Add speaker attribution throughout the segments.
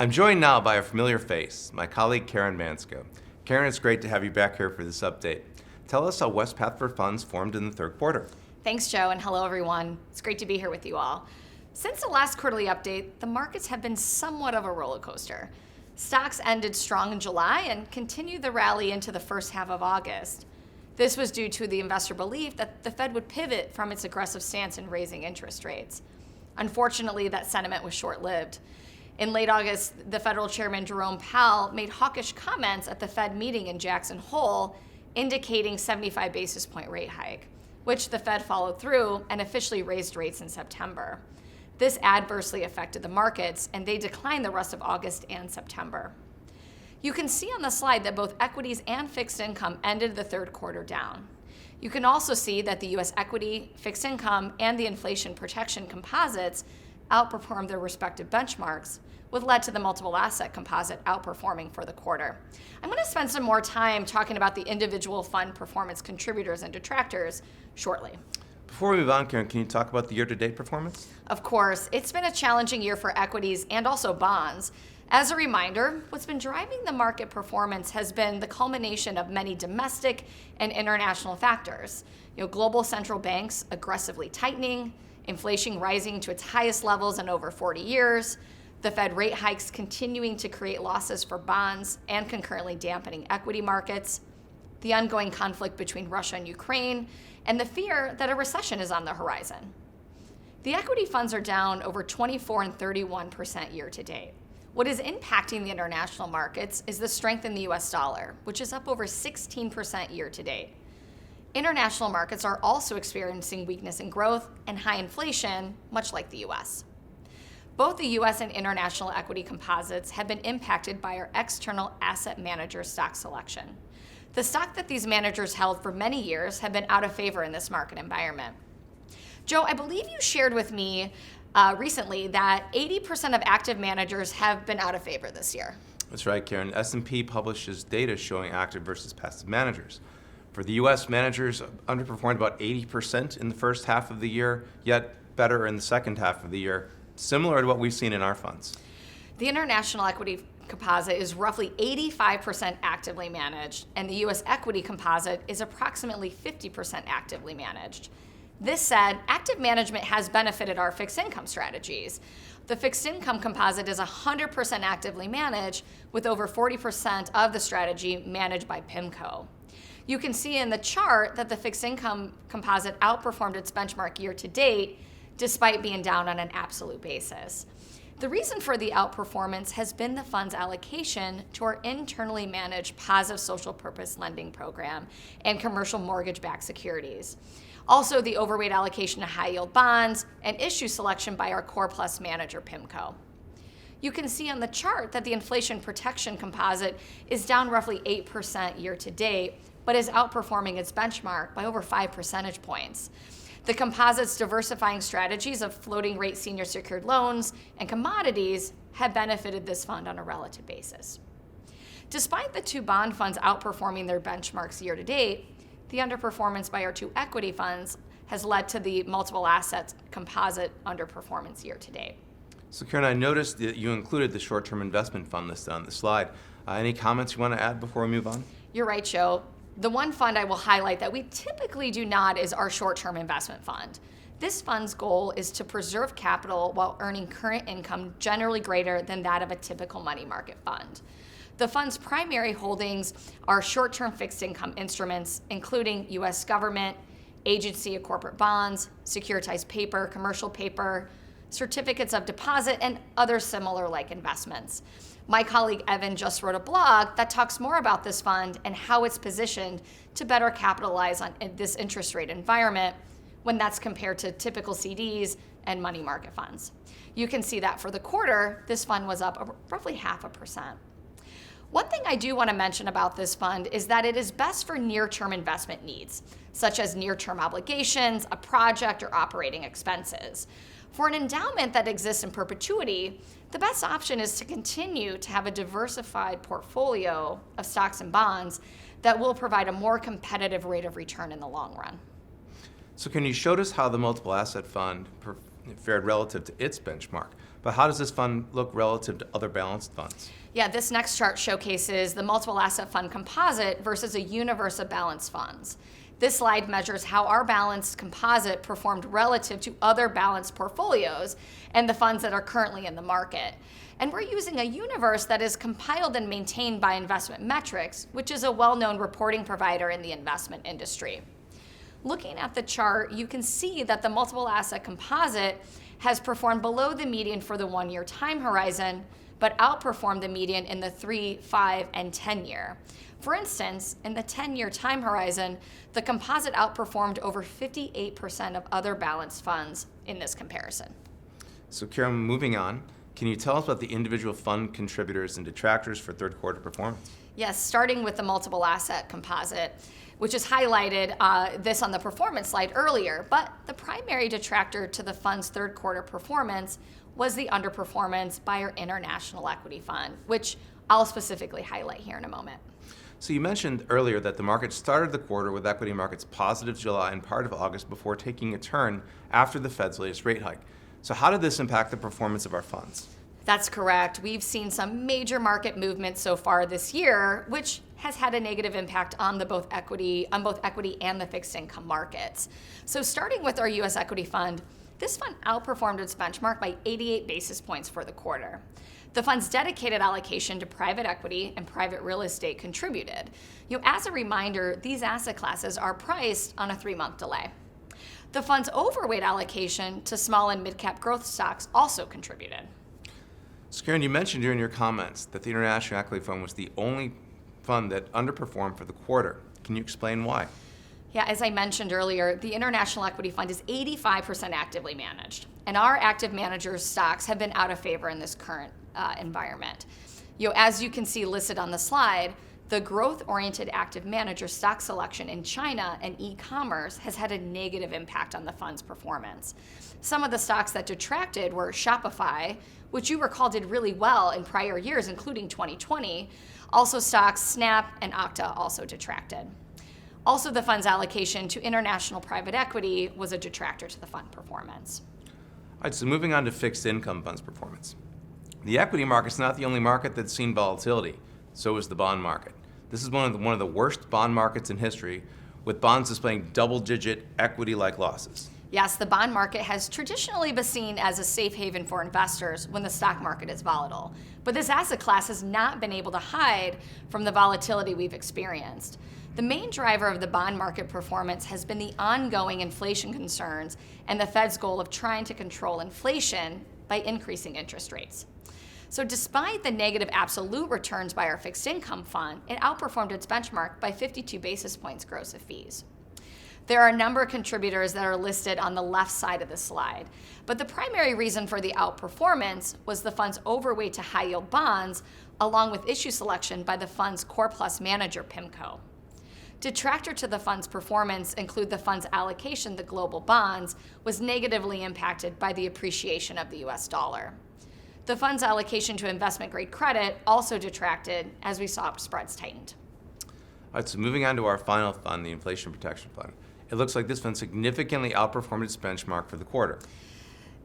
Speaker 1: I'm joined now by a familiar face, my colleague Karen Manczko. Karen, it's great to have you back here for this update. Tell us how Wespath for Funds formed in the third quarter.
Speaker 2: Thanks, Joe, and hello, everyone. It's great to be here with you all. Since the last quarterly update, the markets have been somewhat of a roller coaster. Stocks ended strong in July and continued the rally into the first half of August. This was due to the investor belief that the Fed would pivot from its aggressive stance in raising interest rates. Unfortunately, that sentiment was short-lived. In late August, the Federal Chairman Jerome Powell made hawkish comments at the Fed meeting in Jackson Hole, indicating 75 basis point rate hike, which the Fed followed through and officially raised rates in September. This adversely affected the markets, and they declined the rest of August and September. You can see on the slide that both equities and fixed income ended the third quarter down. You can also see that the U.S. equity, fixed income, and the inflation protection composites outperformed their respective benchmarks, which led to the multiple asset composite outperforming for the quarter. I'm going to spend some more time talking about the individual fund performance contributors and detractors shortly.
Speaker 1: Before we move on, Karen, can you talk about the year-to-date performance?
Speaker 2: Of course, it's been a challenging year for equities and also bonds. As a reminder, what's been driving the market performance has been the culmination of many domestic and international factors. Global central banks aggressively tightening, inflation rising to its highest levels in over 40 years, the Fed rate hikes continuing to create losses for bonds and concurrently dampening equity markets, the ongoing conflict between Russia and Ukraine, and the fear that a recession is on the horizon. The equity funds are down over 24 and 31% year to date. What is impacting the international markets is the strength in the US dollar, which is up over 16% year to date. International markets are also experiencing weakness in growth and high inflation, much like the US. Both the US and international equity composites have been impacted by our external asset manager stock selection. The stock that these managers held for many years have been out of favor in this market environment. Joe, I believe you shared with me recently that 80% of active managers have been out of favor this year.
Speaker 1: That's right, Karen. S&P publishes data showing active versus passive managers. For the U.S., managers underperformed about 80% in the first half of the year, yet better in the second half of the year, similar to what we've seen in our funds.
Speaker 2: The international equity composite is roughly 85% actively managed, and the U.S. equity composite is approximately 50% actively managed. This said, active management has benefited our fixed income strategies. The fixed income composite is 100% actively managed, with over 40% of the strategy managed by PIMCO. You can see in the chart that the fixed income composite outperformed its benchmark year to date, despite being down on an absolute basis. The reason for the outperformance has been the fund's allocation to our internally managed positive social purpose lending program and commercial mortgage-backed securities. Also, the overweight allocation to high-yield bonds and issue selection by our Core Plus manager, PIMCO. You can see on the chart that the inflation protection composite is down roughly 8% year to date, but is outperforming its benchmark by over 5 percentage points. The composite's diversifying strategies of floating rate senior secured loans and commodities have benefited this fund on a relative basis. Despite the two bond funds outperforming their benchmarks year to date, the underperformance by our two equity funds has led to the multiple assets composite underperformance year to date.
Speaker 1: So Karen, I noticed that you included the short-term investment fund listed on the slide. Any comments you want to add before we move on?
Speaker 2: You're right, Joe. The one fund I will highlight that we typically do not is our short-term investment fund. This fund's goal is to preserve capital while earning current income generally greater than that of a typical money market fund. The fund's primary holdings are short-term fixed income instruments, including U.S. government, agency or corporate bonds, securitized paper, commercial paper, certificates of deposit, and other similar like investments. My colleague Evan just wrote a blog that talks more about this fund and how it's positioned to better capitalize on this interest rate environment when that's compared to typical CDs and money market funds. You can see that for the quarter, this fund was up roughly 0.5%. One thing I do want to mention about this fund is that it is best for near-term investment needs, such as near-term obligations, a project, or operating expenses. For an endowment that exists in perpetuity, the best option is to continue to have a diversified portfolio of stocks and bonds that will provide a more competitive rate of return in the long run.
Speaker 1: So can you show us how the multiple asset fund fared relative to its benchmark. But how does this fund look relative to other balanced funds?
Speaker 2: Yeah, this next chart showcases the multiple asset fund composite versus a universe of balanced funds. This slide measures how our balanced composite performed relative to other balanced portfolios and the funds that are currently in the market. And we're using a universe that is compiled and maintained by Investment Metrics, which is a well-known reporting provider in the investment industry. Looking at the chart, you can see that the multiple asset composite has performed below the median for the 1-year time horizon, but outperformed the median in the 3, 5, and 10-year. For instance, in the 10-year time horizon, the composite outperformed over 58% of other balanced funds in this comparison.
Speaker 1: So Karen, moving on, can you tell us about the individual fund contributors and detractors for third quarter performance?
Speaker 2: Yes, starting with the multiple asset composite, which is highlighted this on the performance slide earlier, but the primary detractor to the fund's third quarter performance was the underperformance by our international equity fund, which I'll specifically highlight here in a moment.
Speaker 1: So you mentioned earlier that the market started the quarter with equity markets positive July and part of August before taking a turn after the Fed's latest rate hike. So how did this impact the performance of our funds?
Speaker 2: That's correct. We've seen some major market movements so far this year, which has had a negative impact on both equity and the fixed income markets. So starting with our U.S. equity fund, this fund outperformed its benchmark by 88 basis points for the quarter. The fund's dedicated allocation to private equity and private real estate contributed. As a reminder, these asset classes are priced on a 3-month delay. The fund's overweight allocation to small and mid-cap growth stocks also contributed.
Speaker 1: So Karen, you mentioned during your comments that the International Equity Fund was the only fund that underperformed for the quarter. Can you explain why?
Speaker 2: Yeah, as I mentioned earlier, the International Equity Fund is 85% actively managed, and our active managers' stocks have been out of favor in this current environment. As you can see listed on the slide, the growth-oriented active manager stock selection in China and e-commerce has had a negative impact on the fund's performance. Some of the stocks that detracted were Shopify, which you recall did really well in prior years, including 2020. Also stocks Snap and Okta also detracted. Also, the fund's allocation to international private equity was a detractor to the fund performance.
Speaker 1: All right, so moving on to fixed income funds performance. The equity market's not the only market that's seen volatility. So is the bond market. This is one of the worst bond markets in history, with bonds displaying double-digit equity-like losses.
Speaker 2: Yes, the bond market has traditionally been seen as a safe haven for investors when the stock market is volatile. But this asset class has not been able to hide from the volatility we've experienced. The main driver of the bond market performance has been the ongoing inflation concerns and the Fed's goal of trying to control inflation by increasing interest rates. So despite the negative absolute returns by our fixed income fund, it outperformed its benchmark by 52 basis points gross of fees. There are a number of contributors that are listed on the left side of the slide, but the primary reason for the outperformance was the fund's overweight to high-yield bonds, along with issue selection by the fund's Core Plus manager, PIMCO. Detractor to the fund's performance include the fund's allocation to global bonds was negatively impacted by the appreciation of the US dollar. The fund's allocation to investment-grade credit also detracted as we saw spreads tightened.
Speaker 1: All right, so moving on to our final fund, the Inflation Protection Fund. It looks like this fund significantly outperformed its benchmark for the quarter.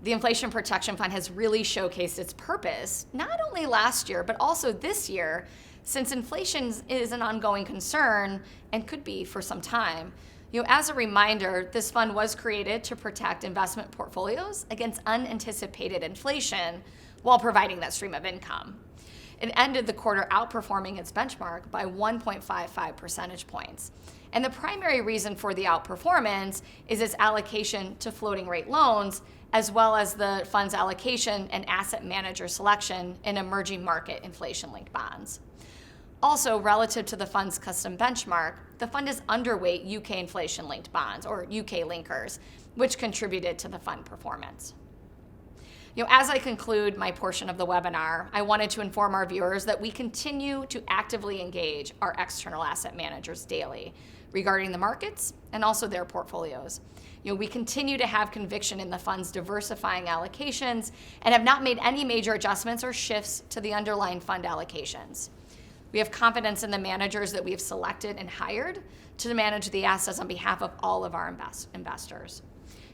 Speaker 2: The Inflation Protection Fund has really showcased its purpose, not only last year, but also this year, since inflation is an ongoing concern and could be for some time. As a reminder, this fund was created to protect investment portfolios against unanticipated inflation while providing that stream of income. It ended the quarter outperforming its benchmark by 1.55 percentage points. And the primary reason for the outperformance is its allocation to floating rate loans, as well as the fund's allocation and asset manager selection in emerging market inflation-linked bonds. Also, relative to the fund's custom benchmark, the fund is underweight UK inflation-linked bonds, or UK linkers, which contributed to the fund performance. As I conclude my portion of the webinar, I wanted to inform our viewers that we continue to actively engage our external asset managers daily regarding the markets and also their portfolios. We continue to have conviction in the fund's diversifying allocations and have not made any major adjustments or shifts to the underlying fund allocations. We have confidence in the managers that we have selected and hired to manage the assets on behalf of all of our investors.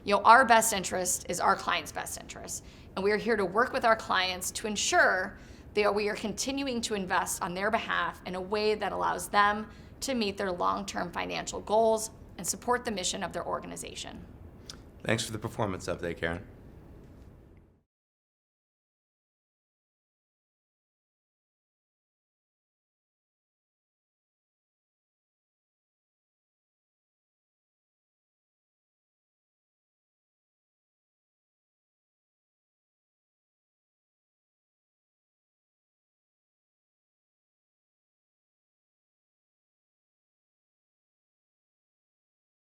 Speaker 2: Our best interest is our clients' best interest. And we are here to work with our clients to ensure that we are continuing to invest on their behalf in a way that allows them to meet their long-term financial goals and support the mission of their organization.
Speaker 1: Thanks for the performance update, Karen.